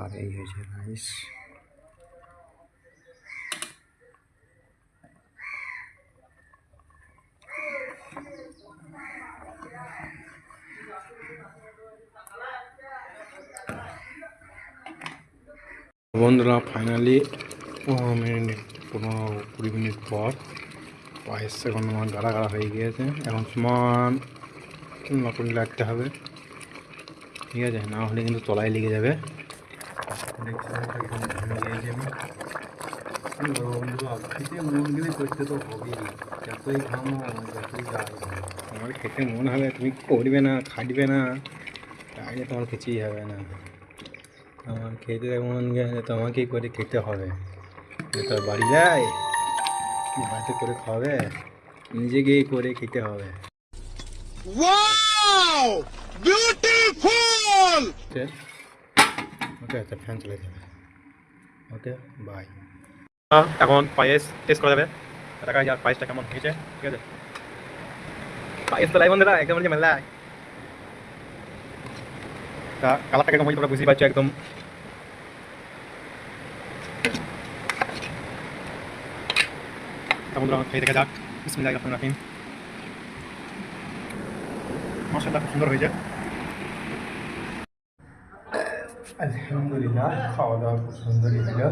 আর এই হয়েছে রাইস। বন্ধুরা ফাইনালি 15-20 মিনিট পর পায়েস এখন আমার গাড়া গাড়া হয়ে গিয়েছে। এখন সমান নকল লাগতে হবে, ঠিক আছে, না হলে কিন্তু তলায় লেগে যাবে। খেতে মন গেলে করতে তো হবেই, যতই ঘামো যতই যাই আমার খেতে মন হবে, তুমি করবে না খাটবে না তাহলে তোমার কিছুই হবে না। আমার খেতে মন গেলে তোমাকেই করে খেতে হবে, তো বাড়ি যায় বাড়িতে করে খাবে, নিজেকেই করে খেতে হবে। ওকে আচ্ছা, ফ্যান চলে যাবে। Okay bye. এখন পায়েস টেস্ট করা যাবে, দেখা যাক পায়েসটা কেমন হয়েছে। ঠিক আছে, পায়েস তো লাই বন্ধুরা একদম মেলা তা কালারটা কেমন তোমরা বুঝতেই পারছো একদম। বন্ধুরা খেয়ে দেখা যাক। বিসমিল্লাহির রহমানির রহিম। মাশাআল্লাহ খুব সুন্দর হয়েছে। আলহামদুলিল্লাহ, খাওয়া দাওয়া খুব সুন্দরই হলো।